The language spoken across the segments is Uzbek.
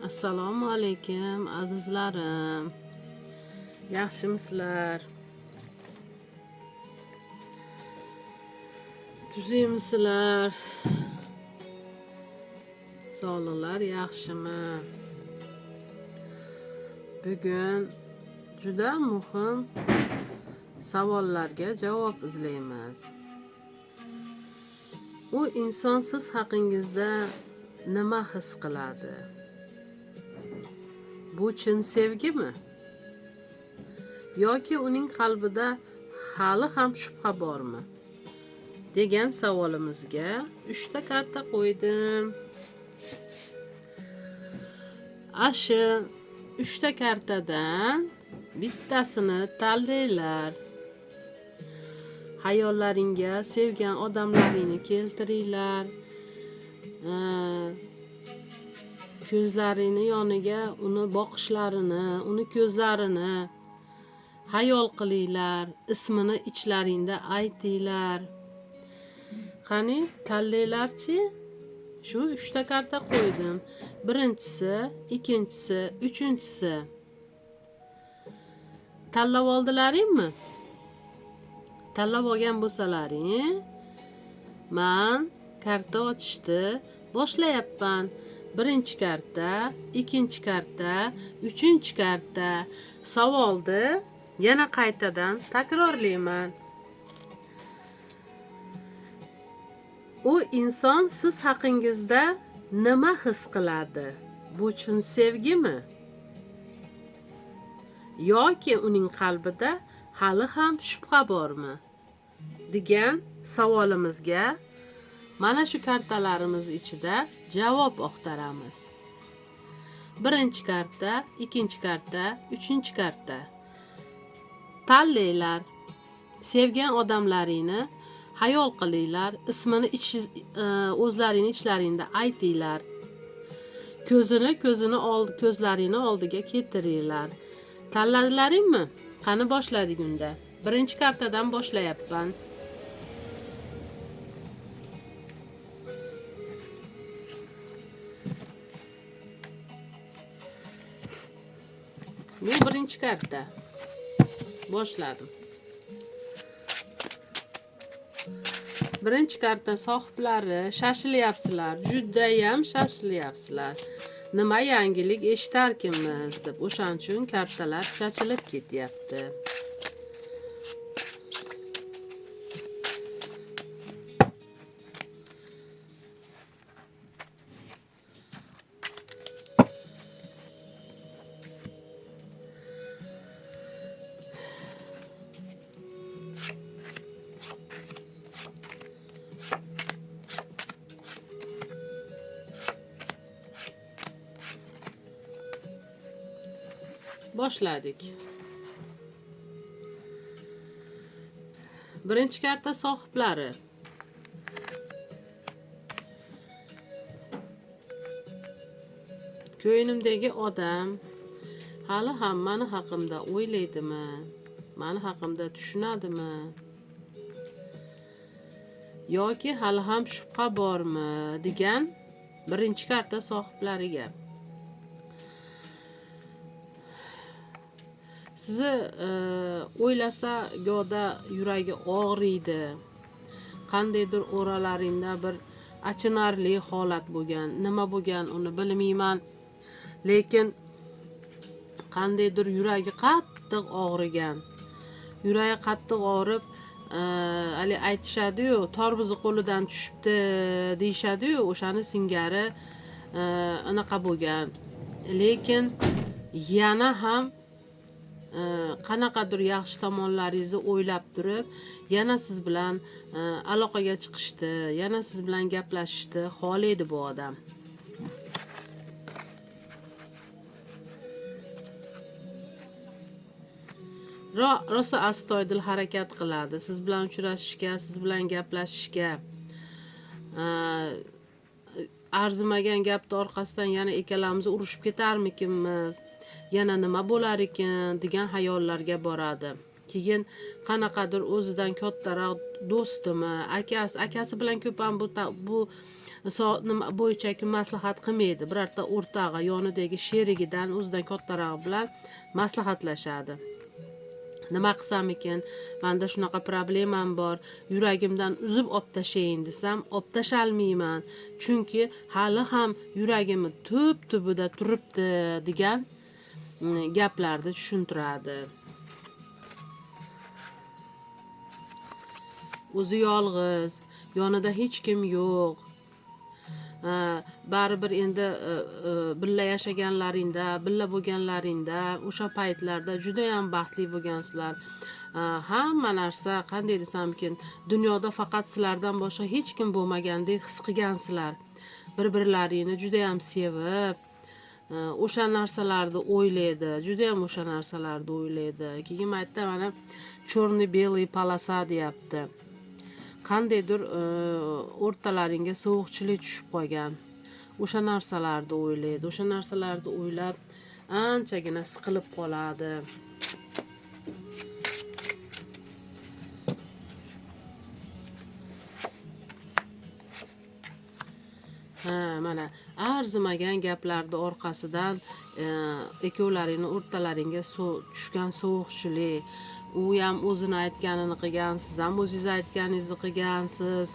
Assalomu alaykum azizlarim. Yaxshimisizlar? Tuzingmisizlar? Sog'liqlar yaxshimi? Bugun juda muhim savollarga javob izlaymiz. U inson siz haqingizda nima his qiladi? Bu chin sevgimi? Yoki uning qalbida hali ham shubha bormi? degan savolimizga 3 ta karta qo'ydim. Ashu 3 ta kartadan bittasini tanlaylar. Hayollaringga sevgan odamlaringni keltiringlar. Ko'zlarini yoniga uni boqishlarini, uni ko'zlarini hayol qilinglar, ismini ichlaringda aytinglar. Qani, tanlaylarchi? Shu 3 ta karta qo'ydim. Birinchisi, ikkinchisi, uchinchisi. Tanlab oldilaringmi? Tanlab olgan bo'lsalaring, men karta ochishni boshlayapman. Birinchi karta, ikkinchi karta, uchinchi karta. Savolni yana qaytadan takrorlayman. U inson siz haqingizda nima his qiladi? Bu chin sevgimi? Yoki uning qalbida hali ham shubha bormi? degan savolimizga mana shu kartalarimiz ichida javob oqtaramiz. Birinchi karta, ikkinchi karta, uchinchi karta. Tanlaylar. Sevgan odamlaringni hayol qilinglar, ismini o'zlaringni ichlaringda aytinglar. Ko'zlaringni oldiga keltiringlar. Tanladilaringmi? Qani boshladik unda. Birinchi kartadan boshlayapman. Bu birinchi karta. Boshladim. Birinchi karta sohiblari shashilyapsizlar, judayam shashilyapsizlar. Nima yangilik eshitarkinmiz deb o'shaning uchun kartalar chachilib ketyapti. Boshladik. Birinchi karta sohiblari. Ko'nglimdagi odam hali ham meni haqimda o'ylaydimi? Meni haqimda tushunadimi? Yoki hali ham shubha bormi? degan birinchi karta sohiblariga. Sizni o'ylasa go'da yuragi og'riydi. Qandaydir o'ralaringda bir achinarli holat bo'lgan. Nima bo'lgan uni bilmayman. Lekin qandaydir yuragi qattiq og'rigan. Yuragi qattiq og'rib, hali aytishadi-yu, torbizi qo'lidan tushibdi deyishadi-yu, o'shani singari anaqa bo'lgan. Lekin yana ham qanaqadir yaxshi tomonlaringizni o'ylab turib, yana siz bilan aloqaga chiqishdi, yana siz bilan gaplashishdi xohlaydi bu odam. Rosa astoydil harakat qiladi. Siz bilan uchrashishga, siz bilan gaplashishga. Arzimagan gapni orqasidan yana ikkalamiz urushib ketarmikinmiz? Yana nima bo'lar ekan degan hayollarga boradi. Keyin qanaqadir o'zidan kattaroq do'stimi, akasi bilan ko'p ham bu nima bo'yicha maslahat qilmaydi. Birorta o'rtog'i yonidagi sherigidan o'zidan kattarog'i bilan maslahatlashadi. Nima qilsam ekan, menda shunaqa problemam bor, yuragimdan uzib olib tashayin desam olib tashalmayman, chunki hali ham yuragimni tubida turibdi degan gaplarni tushuntiradi. O'zi yolg'iz, yonida hech kim yo'q. Baribir endi birga yashaganlaringda, birga bo'lganlaringda, o'sha paytlarda juda ham baxtli bo'lgansizlar. Hamma narsa qanday desam ekan, dunyoda faqat sizlardan boshqa hech kim bo'lmagandek his qilgansizlar. Bir-birlaringni juda ham sevib, o'sha narsalarni o'ylaydi, juda ham o'sha narsalarni o'ylaydi. Keyin aytdi, mana chorni belый polosa deyapti. Qandaydir o'rtalaringga sovuqchilik tushib qolgan. O'sha narsalarni o'ylaydi, o'sha narsalarni o'ylab anchagina siqilib qoladi. Mana arzimagan gaplarni orqasidan ikkovlaringning o'rtalaringga tushgan sovuqchilik, u ham o'zini aytganini qilgan, siz ham o'zingiz aytganingizni qilgansiz.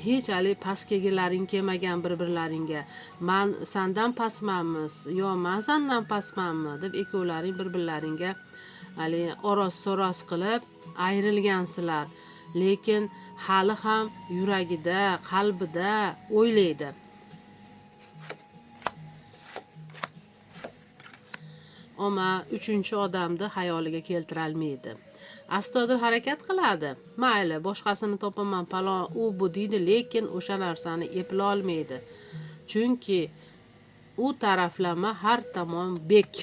Hech hali pastkagilaring kelmagan bir-birlaringga. Men sendan pastmanmi yo men sendan pastmanmi deb ikkovlaring bir-birlaringga hali oros-soros qilib ayrilgansizlar. Lekin hali ham yuragida, qalbida o'ylaydi. Ammo uchinchi odamni xayoliga keltira olmaydi. Astoydil harakat qiladi. Mayli, boshqasini topaman, palon u bu deydi, lekin o'sha narsani epla olmaydi. Chunki u taraflama har tomon bek.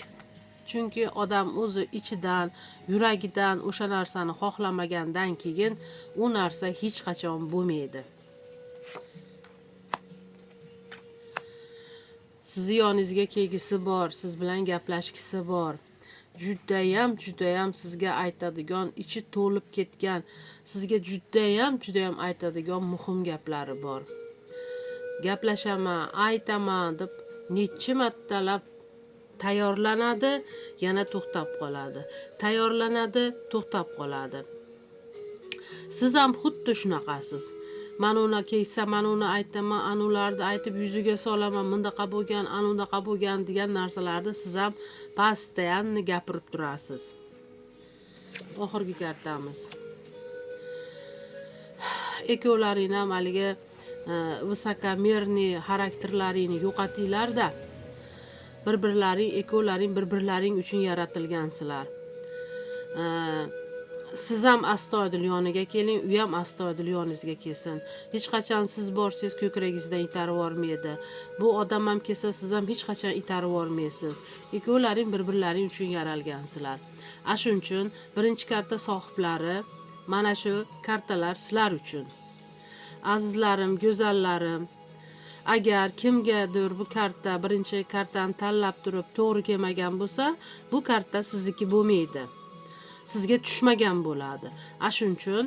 Chunki odam o'zi ichidan, yuragidan o'sha narsani xohlamagandan keyin u narsa hech qachon bo'lmaydi. Sizni yoningizga kelgisi bor, siz bilan gaplashgisi bor. Judayam sizga aytadigan, ichi to'lib ketgan, sizga judayam aytadigan muhim gaplari bor. Gaplashaman, aytaman deb necha martalab tayyorlanadi, yana to'xtab qoladi. Tayyorlanadi, to'xtab qoladi. Siz ham xuddi shunaqasiz. Men uni kelsa, men uni aytaman, anularni aytib yuziga solaman, bundaqa bo'lgan, anudaqa bo'lgan degan narsalarni siz ham postoyanno gapirib turasiz. Oxirgi kartamiz. Ikkovlaring ham haliga visokomerniy xarakterlaringni yo'qotinglar-da. Ikkovlaring bir-birlaring uchun yaratilgansizlar. Siz ham astoydil yoniga keling, u ham astoydil yoningizga kelsin. Hech qachon siz borsiz ko'kragingizdan itarib yormaydi. Bu odam ham kelsa, siz ham hech qachon itarib yormaysiz. Ikkovlaring bir-birlaring uchun yaralgansizlar. Shuning uchun birinchi karta sohiblari, mana shu kartalar sizlar uchun. Azizlarim, go'zallarim, agar kimgadir bu karta birinchi kartani tanlab turib to'g'ri kelmagan bo'lsa, bu karta sizniki bo'lmaydi. Sizga tushmagan bo'ladi. Shuning uchun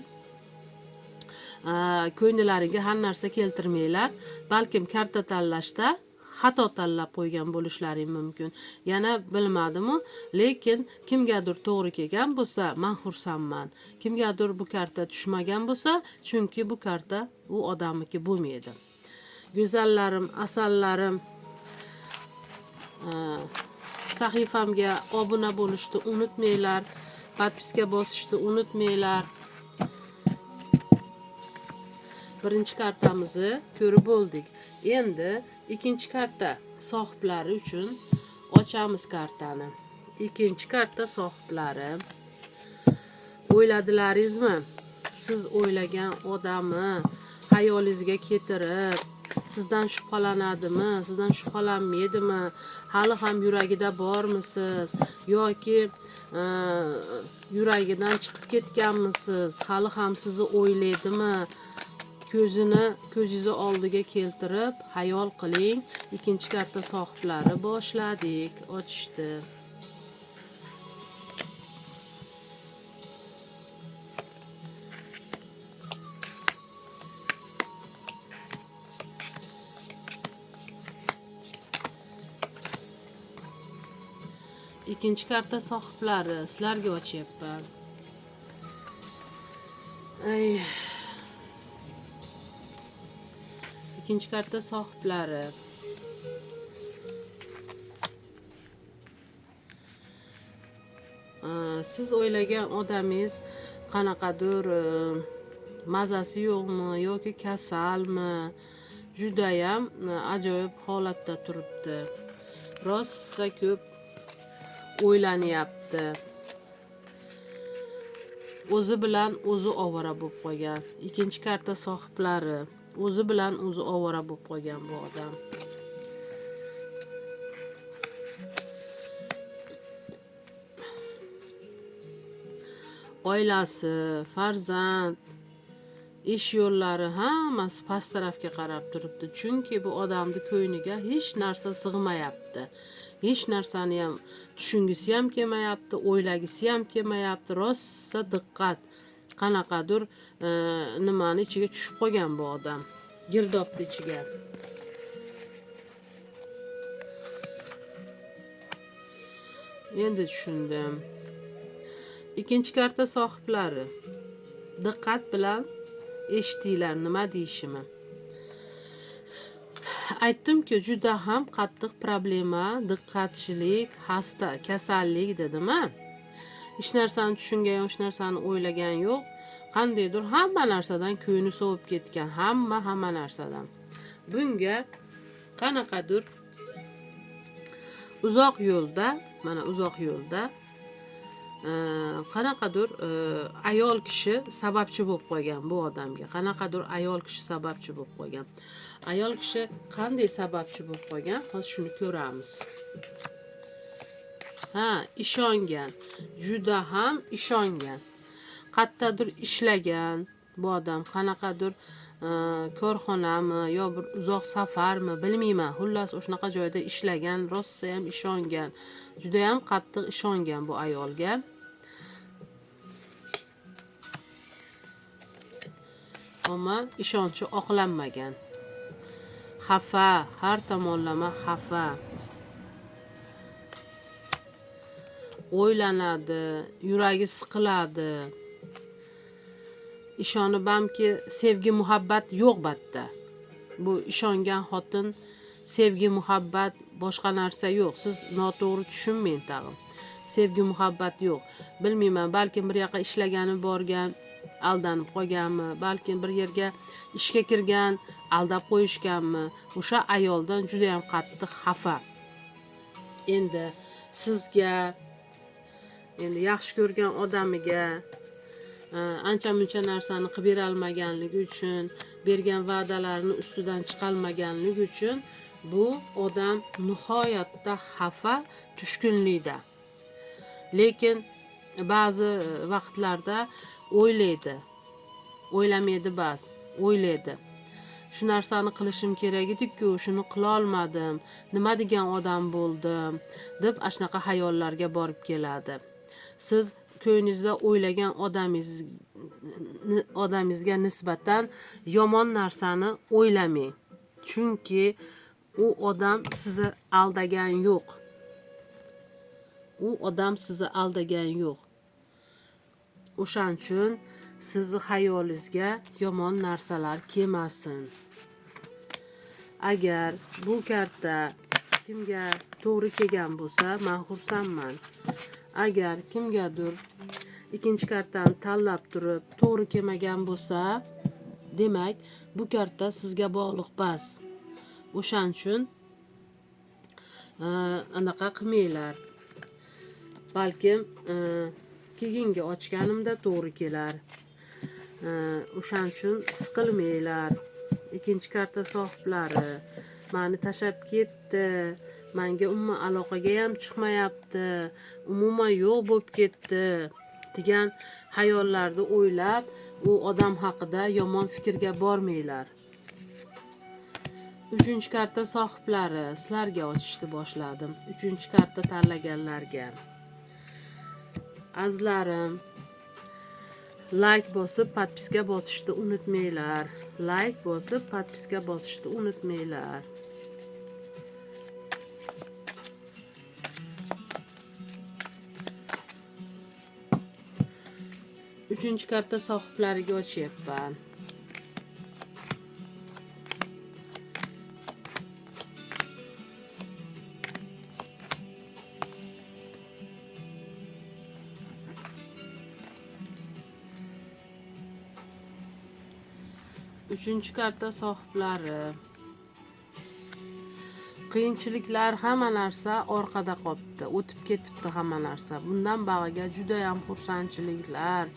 ko'ngillariga har narsa keltirmanglar. Balkim karta tanlashda xato tanlab qo'ygan bo'lishlaring mumkin. Yana bilmadim-u, lekin kimgadir to'g'ri kelgan bo'lsa, men xursandman. Kimgadir bu karta tushmagan bo'lsa, chunki bu karta u odamniki bo'lmaydi. Go'zallarim, asallarim, sahifamga obuna bo'lishni unutmanglar. Podpiska bosishni unutmanglar. Birinchi kartamizni ko'rib bo'ldik. Endi ikkinchi karta sohiblari uchun ochamiz kartani. Ikkinchi karta sohiblari. O'yladilaringizmi? Siz o'ylagan odamni xayolingizga keltirib, sizdan shubhalanadimi, sizdan shubhalanmaydimi, hali ham yuragida bormisiz yoki yuragidan chiqib ketganmisiz, hali ham sizni o'ylaydimi? Ko'zingizni oldiga keltirib xayol qiling. Ikkinchi karta sohiblari boshladik, ochishdi. Ikkinchi karta sohiblari, sizlarga ochyapman. Ay. Ikkinchi karta sohiblari. Siz o'ylagan odamingiz qanaqadir mazasi yo'qmi yoki kasalmi, judayam ajoyib holatda turibdi. Rosa ko'p o'ylanyapti. O'zi bilan o'zi ovora bo'lib qolgan. Ikkinchi karta sohiblari. O'zi bilan o'zi ovora bo'lib qolgan bu odam. Oilasi, farzand, ish yo'llari hammasi past tarafga qarab turibdi. Chunki bu odamning ko'ngliga hech narsa sig'mayapti. Hech narsani ham tushungisi ham kelmayapti, o'ylagisi ham kelmayapti. Rosa diqqat. Qanaqadir nimani ichiga tushib qolgan bu odam. Girdobni ichiga. Endi tushundim. Ikkinchi karta sohiblari. Diqqat bilan eshitinglar nima deyishimni. Aytdimki, juda ham qattiq problema, diqqatchilik, xasta, kasallik dedim-a. Hech narsani tushungan, hech narsani o'ylagan yo'q. Qandaydir hamma narsadan ko'ngli sovib ketgan, hamma narsadan. Bunga qanaqadir uzoq yo'lda, mana uzoq yo'lda qanaqadir ayol kishi sababchi bo'lib qolgan bu odamga. Qanaqadir ayol kishi sababchi bo'lib qolgan. Ayol kishi qanday sababchi bo'lib qolgan? Hozir shuni ko'ramiz. Ishongan. Juda ham ishongan. Qayerdadir ishlagan bu odam, qanaqadir korxonami yo bir uzoq safarmi bilmayman. Xullas o'shanaqa joyda ishlagan, rosa ham ishongan. Juda ham qattiq ishongan bu ayolga. Ammo ishonchi oqlanmagan. Xafa, har tomonlama xafa. O'ylanadi, yuragi siqiladi. Ishonib hamki sevgi muhabbat yo'q batda. Bu ishongan xotin sevgi muhabbat boshqa narsa yo'q. Siz noto'g'ri tushunmang tag'in. Sevgi muhabbat yo'q. Bilmayman, balki bir yoqqa ishlagani borgan, aldanib qolganmi, balki bir yerga ishga kirgan, aldab qo'yishganmi. O'sha ayoldan juda ham qattiq xafa. Endi sizga, endi yaxshi ko'rgan odamiga ancha-muncha narsani qilib bera olmaganligi uchun, bergan va'dalarini ustidan chiqolmaganligi uchun bu odam nihoyatda xafa, tushkunlikda. Lekin ba'zi vaqtlarda o'ylaydi. O'ylamaydi bas, o'ylaydi. Shu narsani qilishim kerak edi-ku, shuni qila olmadim. Nima degan odam bo'ldim deb ashnaqa xayollarga borib keladi. Siz ko'nglingizda o'ylagan odamingizga nisbatan yomon narsani o'ylamang. Chunki u odam sizni aldagan yo'q. U odam sizni aldagan yo'q. O'shaning uchun sizni xayolingizga yomon narsalar kelmasin. Agar bu karta kimga to'g'ri kelgan bo'lsa, men xursandman. Agar kimgadir ikkinchi kartani tanlab turib to'g'ri kelmagan bo'lsa, demak, bu karta sizga bog'liq emas. O'shaning uchun anaqa qilmanglar. Balkim keyingi ochganimda to'g'ri kelar. O'shaning uchun siqilmanglar. Ikkinchi karta sohiblari meni tashab ketdi. Menga umuman aloqaga ham chiqmayapti. Umuman yo'q bo'lib ketdi degan xayollarni o'ylab, u odam haqida yomon fikrga bormanglar. Uchinchi karta sohiblari, sizlarga ochishni boshladim. Uchinchi karta tanlaganlarga. Azizlarim, like bosib, podpiska bosishni unutmanglar. Like bosib, podpiska bosishni unutmanglar. Uchinchi karta sohiblariga ochyapman. Uchinchi karta sohiblari. Qiyinchiliklar, hamma narsa orqada qolibdi, o'tib ketibdi hamma narsa. Bundan bag'iga juda ham xursandchiliklar,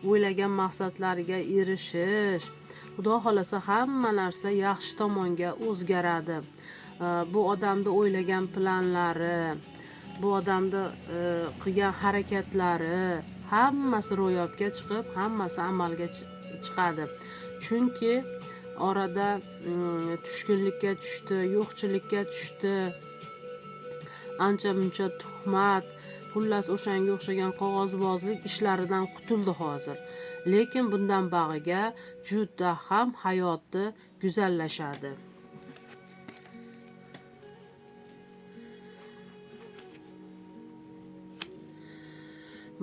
o'ylagan maqsadlariga erishish. Xudo xolasa hamma narsa yaxshi tomonga o'zgaradi. Bu odamning o'ylagan planlari, bu odamning qilgan harakatlari hammasi ro'yobga chiqib, hammasi amalga chiqadi. Chunki orada tushkunlikka tushdi, yo'qchilikka tushdi, ancha muncha tuhmat, xullas o'shanga o'xshagan qog'ozbozlik ishlaridan qutuldi hozir. Lekin bundan bag'iga juda ham hayoti go'zallashadi.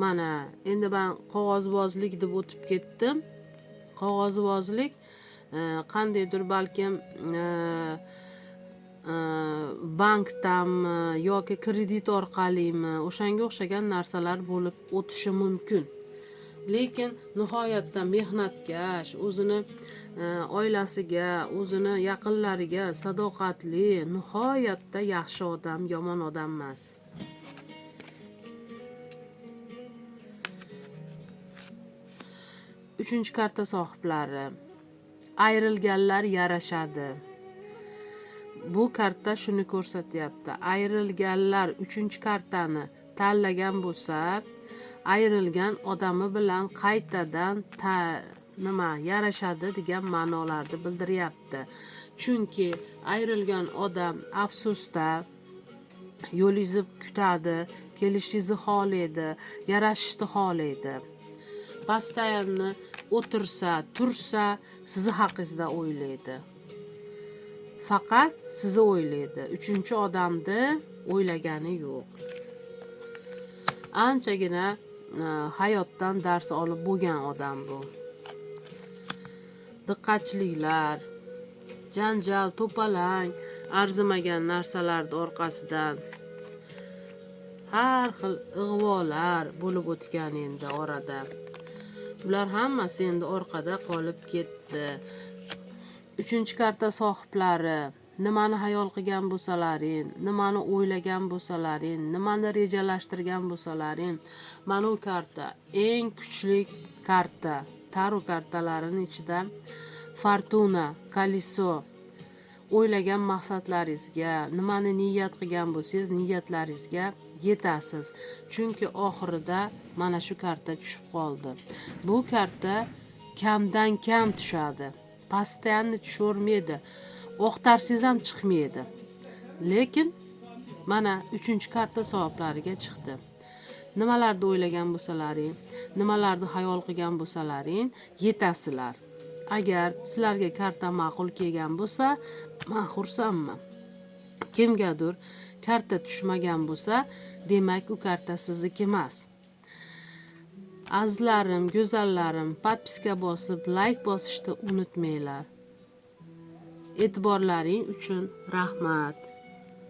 Mana endi men qog'ozbozlik deb o'tib ketdim. Qog'ozbozlik qandaydir balkim bankdanmi yoki kredit orqalimi o'shanga o'xshagan narsalar bo'lib o'tishi mumkin. Lekin nihoyatda mehnatkash, o'zini oilasiga, o'zini yaqinlariga sadoqatli, nihoyatda yaxshi odam, yomon odam emas. Uchinchi karta sohiblari. Ayrilganlar yarashadi. Bu karta shuni ko'rsatyapti. Ayrilganlar uchinchi kartani tanlagan bo'lsa, ayrilgan odami bilan qaytadan yarashadi degan ma'nolarni bildiryapti. Chunki ayrilgan odam afsusda, yo'lingizni kutadi, kelishingizni xohlaydi, yarashishni xohlaydi. Постоянно o'tirsa, tursa, sizni haqingizda o'ylaydi. Faqat sizni o'ylaydi. Uchinchi odamni o'ylagani yo'q. Anchagina hayotdan dars olib bo'lgan odam bu. Diqqatchiliklar, janjal, to'palang, arzimagan narsalarning orqasidan har xil ig'volar bo'lib o'tgan endi orada. Ular hammasi endi orqada qolib ketdi. Uchinchi karta sohiblari. Nimani hayol qilgan bo'lsalaring, nimani o'ylagan bo'lsalaring, nimani rejalashtirgan bo'lsalaring, mana bu karta eng kuchli karta. Tarot kartalarining ichida Fortuna, Kaliso. O'ylagan maqsadlaringizga, nimani niyat qilgan bo'lsangiz, niyatlaringizga yetasiz. Chunki oxirida mana shu karta tushib qoldi. Bu karta kamdan kam tushadi. Постоянно tushavermaydi. O'qtarsangiz ham chiqmaydi. Lekin mana 3-karta sohiblariga chiqdi. Nimalarni o'ylagan bo'lsalaring, nimalarni xayol qilgan bo'lsalaring, yetasizlar. Agar sizlarga karta ma'qul kelgan bo'lsa, men xursandman. Kimgadir karta tushmagan bo'lsa, demak u karta sizniki emas. Azizlarim, go'zallarim, podpiska bosib, like bosishni unutmanglar. E'tiborlaring uchun rahmat.